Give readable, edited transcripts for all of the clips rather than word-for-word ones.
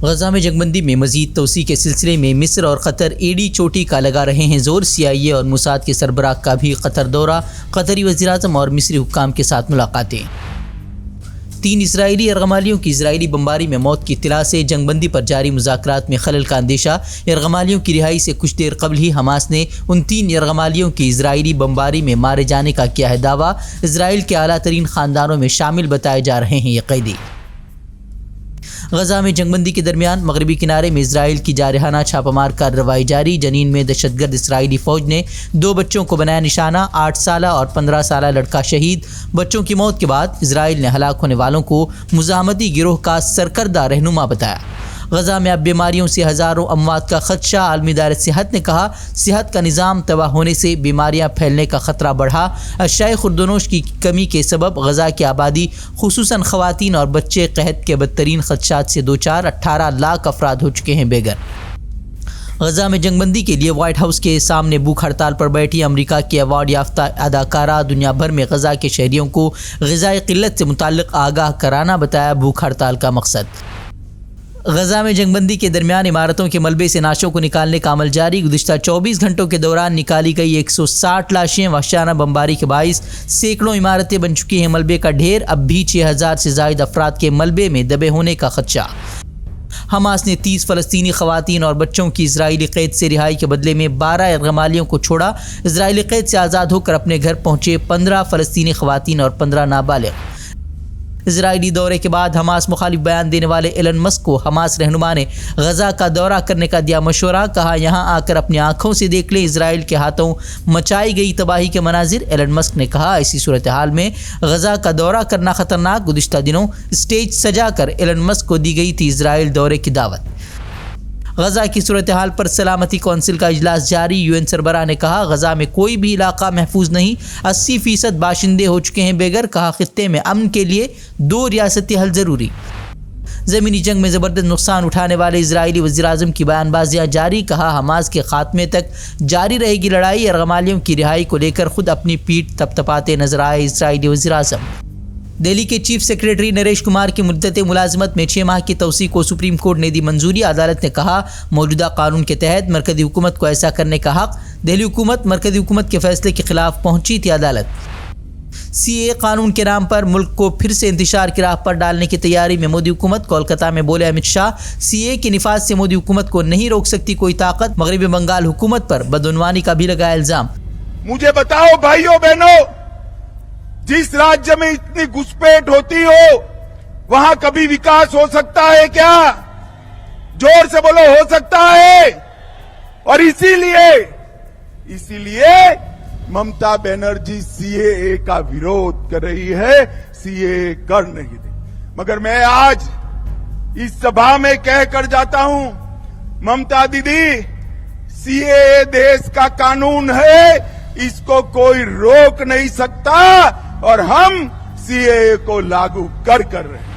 غزہ میں جنگ بندی میں مزید توسیع کے سلسلے میں مصر اور قطر ایڑی چوٹی کا لگا رہے ہیں زور۔ CIA اور موساد کے سربراہ کا بھی قطر دورہ، قطری وزیراعظم اور مصری حکام کے ساتھ ملاقاتیں۔ 3 اسرائیلی یرغمالیوں کی اسرائیلی بمباری میں موت کی اطلاع سے جنگ بندی پر جاری مذاکرات میں خلل کا اندیشہ۔ یرغمالیوں کی رہائی سے کچھ دیر قبل ہی حماس نے ان 3 یرغمالیوں کی اسرائیلی بمباری میں مارے جانے کا کیا ہے دعویٰ۔ اسرائیل کے اعلیٰ ترین خاندانوں میں شامل بتائے جا رہے ہیں یہ قیدی۔ غزہ میں جنگ بندی کے درمیان مغربی کنارے میں اسرائیل کی جارحانہ چھاپہ مار کارروائی جاری۔ جنین میں دہشت گرد اسرائیلی فوج نے 2 بچوں کو بنایا نشانہ، 8 سالہ اور 15 سالہ لڑکا شہید۔ بچوں کی موت کے بعد اسرائیل نے ہلاک ہونے والوں کو مزاحمتی گروہ کا سرکردہ رہنما بتایا۔ غزہ میں اب بیماریوں سے ہزاروں اموات کا خدشہ۔ عالمی ادارہ صحت نے کہا صحت کا نظام تباہ ہونے سے بیماریاں پھیلنے کا خطرہ بڑھا۔ اشیاء خوردونوش کی کمی کے سبب غزہ کی آبادی خصوصاً خواتین اور بچے قحط کے بدترین خدشات سے دوچار، 18 لاکھ افراد ہو چکے ہیں بے گھر۔ غزہ میں جنگ بندی کے لیے وائٹ ہاؤس کے سامنے بھوک ہڑتال پر بیٹھی امریکہ کی ایوارڈ یافتہ اداکارہ۔ دنیا بھر میں غزہ کے شہریوں کو غذائی قلت سے متعلق آگاہ کرانا بتایا بھوک ہڑتال کا مقصد۔ غزہ میں جنگ بندی کے درمیان عمارتوں کے ملبے سے لاشوں کو نکالنے کا عمل جاری۔ گزشتہ 24 گھنٹوں کے دوران نکالی گئی 160 لاشیں۔ وحشیانہ بمباری کے باعث سینکڑوں عمارتیں بن چکی ہیں ملبے کا ڈھیر۔ اب بھی 6000 سے زائد افراد کے ملبے میں دبے ہونے کا خدشہ۔ حماس نے 30 فلسطینی خواتین اور بچوں کی اسرائیلی قید سے رہائی کے بدلے میں 12 یرغمالیوں کو چھوڑا۔ اسرائیلی قید سے آزاد ہو کر اپنے گھر پہنچے 15 فلسطینی خواتین اور 15 نابالغ۔ اسرائیلی دورے کے بعد حماس مخالف بیان دینے والے ایلن مسک کو حماس رہنما نے غزہ کا دورہ کرنے کا دیا مشورہ۔ کہا یہاں آ کر اپنی آنکھوں سے دیکھ لیں اسرائیل کے ہاتھوں مچائی گئی تباہی کے مناظر۔ ایلن مسک نے کہا ایسی صورتحال میں غزہ کا دورہ کرنا خطرناک۔ گزشتہ دنوں اسٹیج سجا کر ایلن مسک کو دی گئی تھی اسرائیل دورے کی دعوت۔ غزہ کی صورتحال پر سلامتی کونسل کا اجلاس جاری۔ UN سربراہ نے کہا غزہ میں کوئی بھی علاقہ محفوظ نہیں، 80% باشندے ہو چکے ہیں بے گھر۔ کہا خطے میں امن کے لیے 2 ریاستی حل ضروری۔ زمینی جنگ میں زبردست نقصان اٹھانے والے اسرائیلی وزیراعظم کی بیان بازیاں جاری۔ کہا حماس کے خاتمے تک جاری رہے گی لڑائی۔ یرغمالیوں کی رہائی کو لے کر خود اپنی پیٹھ تپتپاتے نظر آئے اسرائیلی وزیراعظم۔ دہلی کے چیف سیکریٹری نریش کمار کی مدت ملازمت میں 6 ماہ کی توسیع کو سپریم کورٹ نے دی منظوری۔ عدالت نے کہا موجودہ قانون کے تحت مرکزی حکومت کو ایسا کرنے کا حق۔ دہلی حکومت مرکزی حکومت کے فیصلے کے خلاف پہنچی تھی عدالت۔ CAA قانون کے نام پر ملک کو پھر سے انتشار کی راہ پر ڈالنے کی تیاری میں مودی حکومت۔ کولکتہ میں بولے امت شاہ CAA کے نفاذ سے مودی حکومت کو نہیں روک سکتی کوئی طاقت۔ مغربی بنگال حکومت پر بدعنوانی کا بھی لگایا الزام۔ مجھے بتاؤ بھائیوں بہنوں، جس راجیہ میں اتنی گھسپیٹ ہوتی ہو وہاں کبھی وکاس ہو سکتا ہے کیا؟ زور سے بولو، ہو سکتا ہے؟ اور اسی لیے ممتا بنرجی CAA کا ویرودھ کر رہی ہے، CAA کر نہیں دے۔ مگر میں آج اس سبھا میں کہہ کر جاتا ہوں ممتا دیدی، CAA دیش کا قانون ہے، اس کو کوئی روک نہیں سکتا اور ہم CAA کو لاگو کر رہے ہیں۔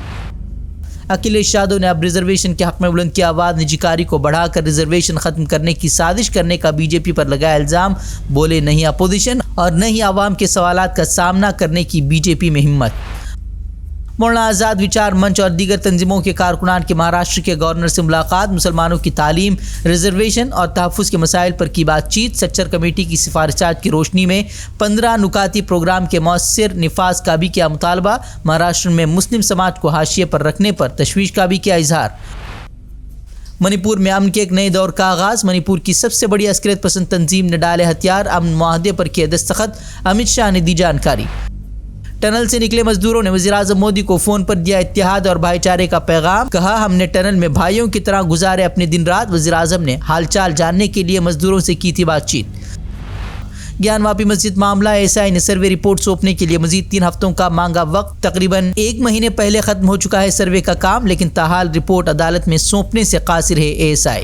اکھلیش یادو نے اب ریزرویشن کے حق میں بلند کی آواز۔ نجی کاری کو بڑھا کر ریزرویشن ختم کرنے کی سازش کرنے کا BJP پر لگایا الزام۔ بولے نہیں اپوزیشن اور نہیں عوام کے سوالات کا سامنا کرنے کی BJP میں ہمت۔ مولانا آزاد وچار منچ اور دیگر تنظیموں کے کارکنان کی مہاراشٹر کے گورنر سے ملاقات۔ مسلمانوں کی تعلیم، ریزرویشن اور تحفظ کے مسائل پر کی بات چیت۔ سچر کمیٹی کی سفارشات کی روشنی میں 15 نکاتی پروگرام کے مؤثر نفاذ کا بھی کیا مطالبہ۔ مہاراشٹر میں مسلم سماج کو حاشیے پر رکھنے پر تشویش کا بھی کیا اظہار۔ منی پور میں امن کے ایک نئے دور کا آغاز۔ منی پور کی سب سے بڑی عسکریت پسند تنظیم نے ڈالے ہتھیار۔ امن معاہدے پر کیے دستخط، امت شاہ نے دی جانکاری۔ ٹنل سے نکلے مزدوروں نے وزیراعظم مودی کو فون پر دیا اتحاد اور بھائی چارے کا پیغام۔ کہا ہم نے ٹنل میں بھائیوں کی طرح گزارے اپنے دن رات۔ وزیراعظم نے حال چال جاننے کے لیے مزدوروں سے کی تھی بات چیت۔ گیان واپی مسجد معاملہ، SI نے سروے رپورٹ سونپنے کے لیے مزید 3 ہفتوں کا مانگا وقت۔ تقریباً 1 مہینے پہلے ختم ہو چکا ہے سروے کا کام، لیکن تاحال رپورٹ عدالت میں سونپنے سے قاصر ہے ASI۔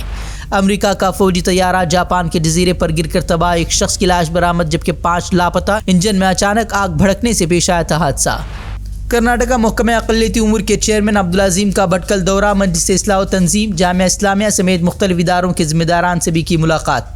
امریکہ کا فوجی طیارہ جاپان کے جزیرے پر گر کر تباہ، 1 شخص کی لاش برآمد جبکہ 5 لاپتہ۔ انجن میں اچانک آگ بھڑکنے سے پیش آیا تھا حادثہ۔ کرناٹکا محکمہ اقلیتی امور کے چیئرمین عبدالعظیم کا بھٹکل دورہ۔ مجلس اصلاح و تنظیم، جامعہ اسلامیہ سمیت مختلف اداروں کے ذمہ داران سے بھی کی ملاقات۔